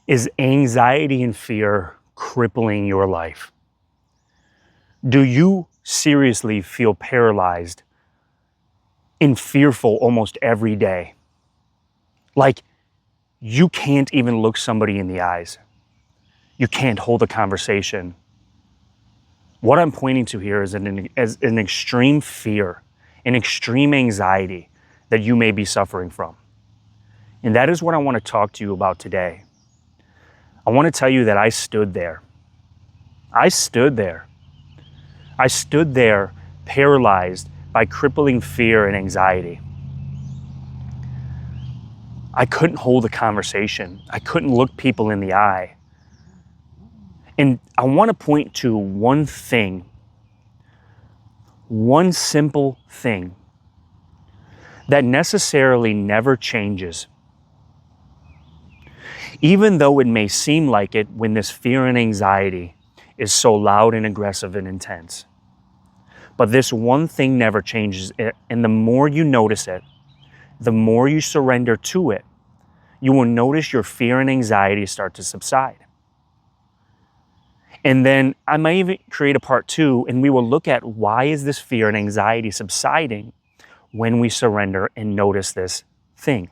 Is anxiety and fear crippling your life? Do you seriously feel paralyzed and fearful almost every day? Like you can't even look somebody in the eyes. You can't hold a conversation. What I'm pointing to here is an extreme fear, an extreme anxiety that you may be suffering from. And that is what I want to talk to you about today. I want to tell you that I stood there. I stood there. I stood there paralyzed by crippling fear and anxiety. I couldn't hold a conversation. I couldn't look people in the eye. And I want to point to one thing, one simple thing that necessarily never changes. Even though it may seem like it when this fear and anxiety is so loud and aggressive and intense. But this one thing never changes, and the more you notice it, the more you surrender to it, you will notice your fear and anxiety start to subside. And then I might even create a part 2, and we will look at why is this fear and anxiety subsiding when we surrender and notice this thing.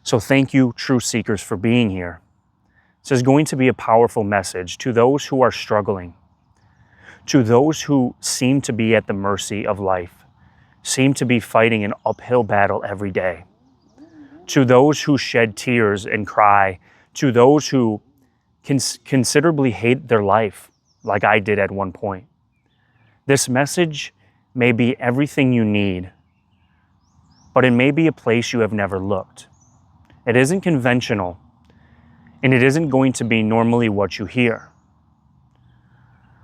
So thank you, true seekers, for being here. This is going to be a powerful message to those who are struggling, to those who seem to be at the mercy of life, seem to be fighting an uphill battle every day, to those who shed tears and cry, to those who considerably hate their life like I did at one point. This message may be everything you need, but it may be a place you have never looked. It isn't conventional, and it isn't going to be normally what you hear.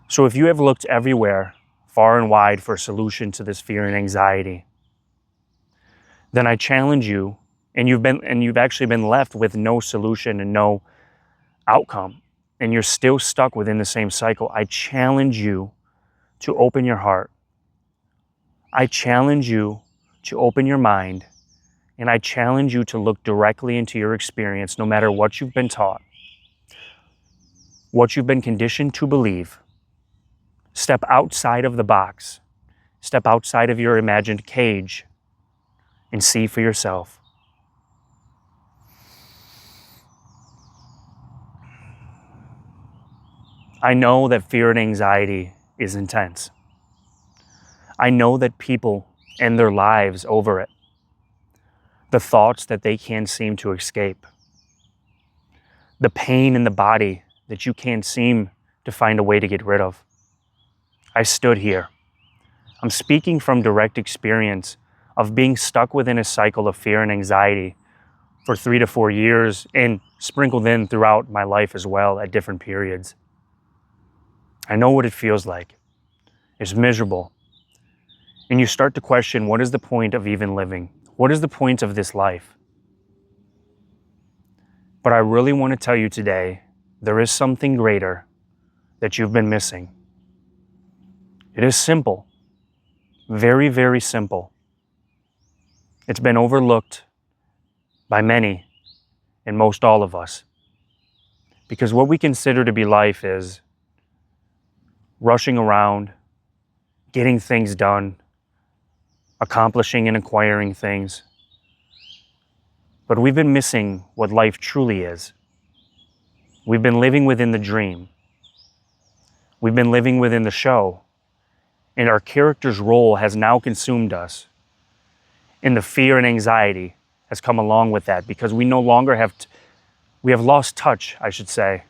So if you have looked everywhere, far and wide, for a solution to this fear and anxiety, then I challenge you, and you've actually been left with no solution and no outcome, and you're still stuck within the same cycle. I challenge you to open your heart. I challenge you to open your mind, and I challenge you to look directly into your experience, no matter what you've been taught, what you've been conditioned to believe. Step outside of the box. Step outside of your imagined cage and see for yourself. I know that fear and anxiety is intense. I know that people end their lives over it. The thoughts that they can't seem to escape. The pain in the body that you can't seem to find a way to get rid of. I stood here. I'm speaking from direct experience of being stuck within a cycle of fear and anxiety for 3 to 4 years, and sprinkled in throughout my life as well at different periods. I know what it feels like. It's miserable. And you start to question, what is the point of even living? What is the point of this life? But I really want to tell you today, there is something greater that you've been missing. It is simple. Very, very simple. It's been overlooked by many and most all of us. Because what we consider to be life is rushing around, getting things done, accomplishing and acquiring things. But we've been missing what life truly is. We've been living within the dream. We've been living within the show. And our character's role has now consumed us. And the fear and anxiety has come along with that, because we no longer we have lost touch, I should say,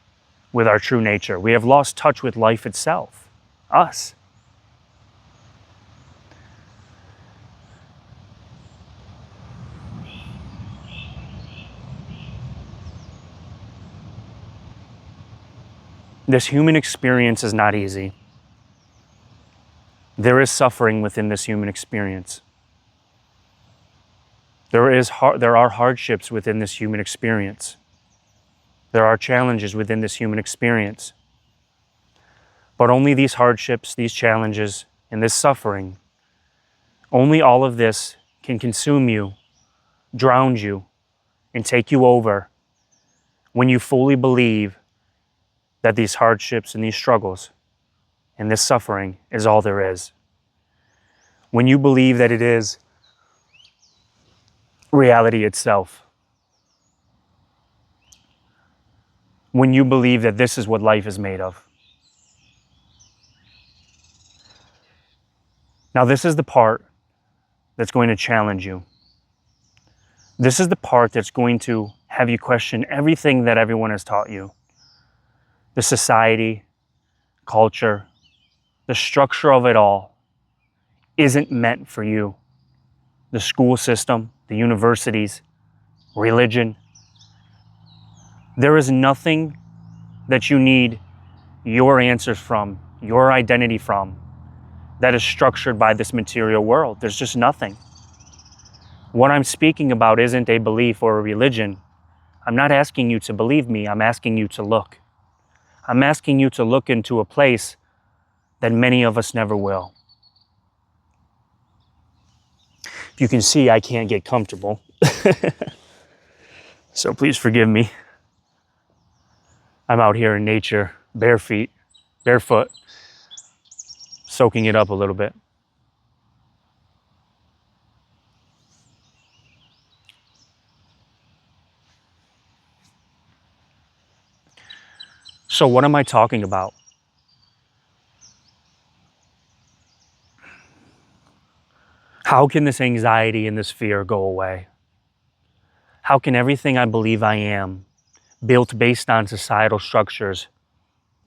with our true nature. We have lost touch with life itself, us. This human experience is not easy. There is suffering within this human experience. There are hardships within this human experience. There are challenges within this human experience. But only these hardships, these challenges, and this suffering, only all of this can consume you, drown you, and take you over when you fully believe that these hardships and these struggles and this suffering is all there is, when you believe that it is reality itself, when you believe that this is what life is made of. Now, this is the part that's going to challenge you. This is the part that's going to have you question everything that everyone has taught you. The society, culture, the structure of it all isn't meant for you. The school system, the universities, religion. There is nothing that you need your answers from, your identity from, that is structured by this material world. There's just nothing. What I'm speaking about isn't a belief or a religion. I'm not asking you to believe me. I'm asking you to look. I'm asking you to look into a place that many of us never will. If you can see, I can't get comfortable. So please forgive me. I'm out here in nature, barefoot, soaking it up a little bit. So what am I talking about? How can this anxiety and this fear go away? How can everything I believe I am, built based on societal structures,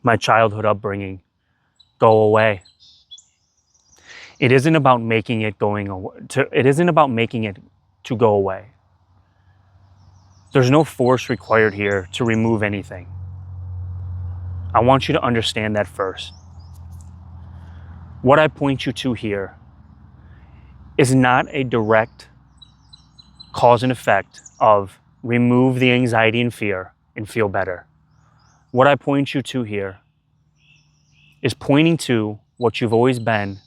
my childhood upbringing, go away? It isn't about making it to go away. There's no force required here to remove anything. I want you to understand that first. What I point you to here is not a direct cause and effect of remove the anxiety and fear and feel better. What I point you to here is pointing to what you've always been,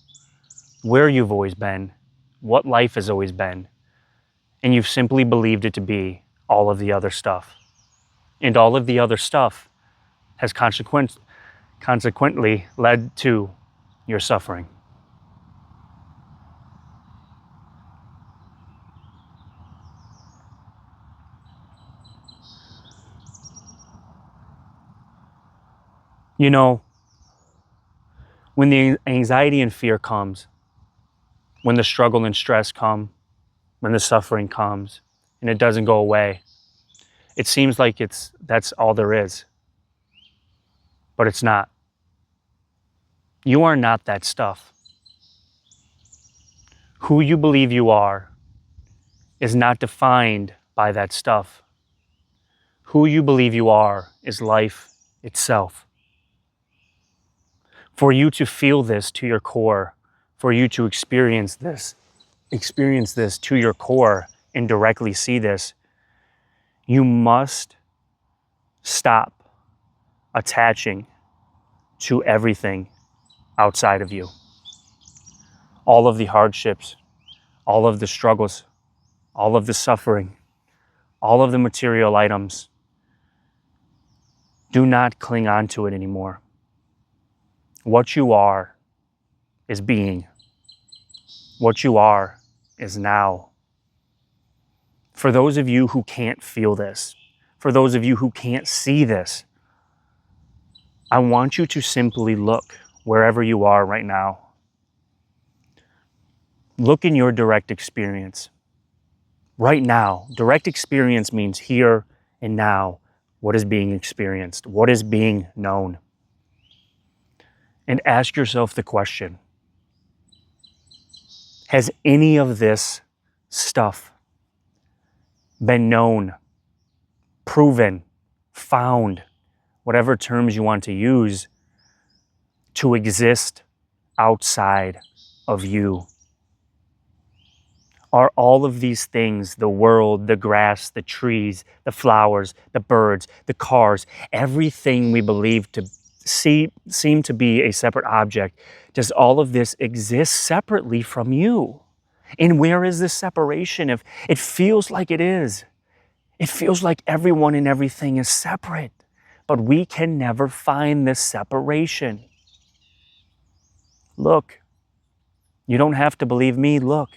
where you've always been, what life has always been, and you've simply believed it to be all of the other stuff. And all of the other stuff has consequently led to your suffering. You know, when the anxiety and fear comes, when the struggle and stress come, when the suffering comes, and it doesn't go away, it seems like that's all there is. But it's not. You are not that stuff. Who you believe you are is not defined by that stuff. Who you believe you are is life itself. For you to feel this to your core, for you to experience this to your core and directly see this, you must stop attaching to everything outside of you. All of the hardships, all of the struggles, all of the suffering, all of the material items. Do not cling on to it anymore. What you are is being. What you are is now. For those of you who can't feel this, for those of you who can't see this, I want you to simply look wherever you are right now. Look in your direct experience. Right now, direct experience means here and now. What is being experienced? What is being known? And ask yourself the question, has any of this stuff been known, proven, found, whatever terms you want to use, to exist outside of you? Are all of these things, the world, the grass, the trees, the flowers, the birds, the cars, everything we believe to seem to be a separate object, does all of this exist separately from you? And where is this separation? If it feels like it is, It feels like everyone and everything is separate, but we can never find this separation. Look, you don't have to believe me, look.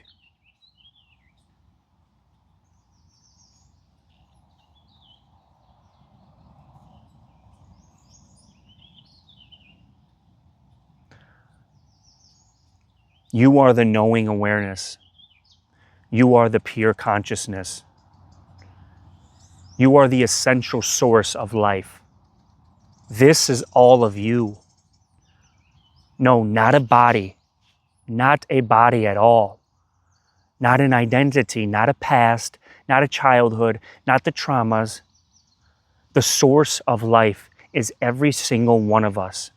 You are the knowing awareness. You are the pure consciousness. You are the essential source of life. This is all of you. No, not a body. Not a body at all. Not an identity, not a past, not a childhood, not the traumas. The source of life is every single one of us.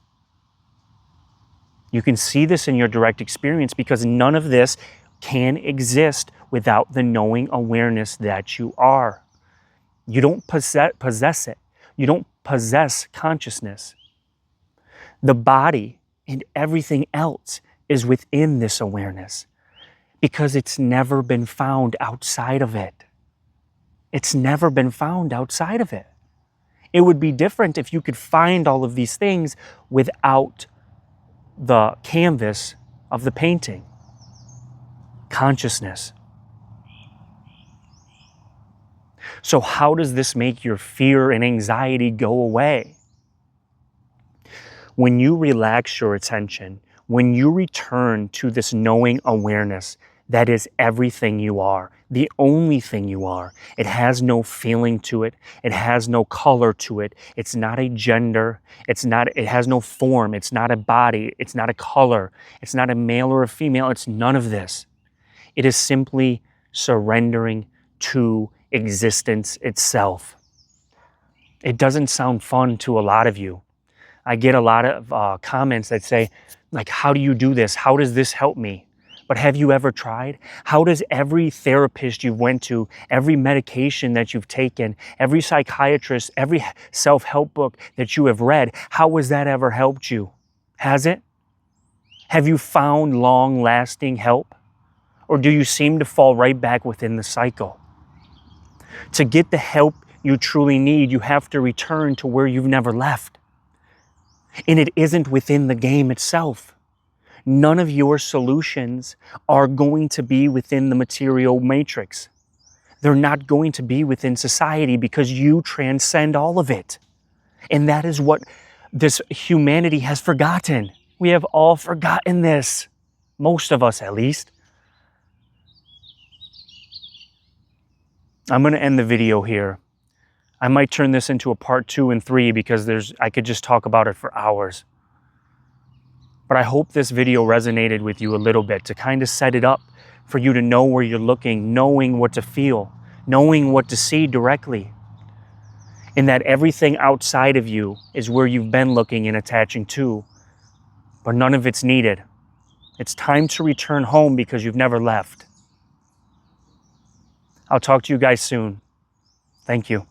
You can see this in your direct experience because none of this can exist without the knowing awareness that you are. You don't possess it. You don't possess consciousness. The body and everything else is within this awareness because it's never been found outside of it. It's never been found outside of it. It would be different if you could find all of these things without the canvas of the painting. Consciousness. So how does this make your fear and anxiety go away? When you relax your attention, when you return to this knowing awareness, that is everything you are, the only thing you are. It has no feeling to it. It has no color to it. It's not a gender. It has no form. It's not a body. It's not a color. It's not a male or a female. It's none of this. It is simply surrendering to existence itself. It doesn't sound fun to a lot of you. I get a lot of comments that say, like, how do you do this? How does this help me? But have you ever tried? How does every therapist you've went to, every medication that you've taken, every psychiatrist, every self-help book that you have read, how has that ever helped you? Has it? Have you found long-lasting help? Or do you seem to fall right back within the cycle? To get the help you truly need, you have to return to where you've never left. And it isn't within the game itself. None of your solutions are going to be within the material matrix. They're not going to be within society because you transcend all of it. And that is what this humanity has forgotten. We have all forgotten this. Most of us, at least. I'm going to end the video here. I might turn this into a part 2 and 3 because I could just talk about it for hours. But I hope this video resonated with you a little bit to kind of set it up for you to know where you're looking, knowing what to feel, knowing what to see directly. And that everything outside of you is where you've been looking and attaching to, but none of it's needed. It's time to return home because you've never left. I'll talk to you guys soon. Thank you.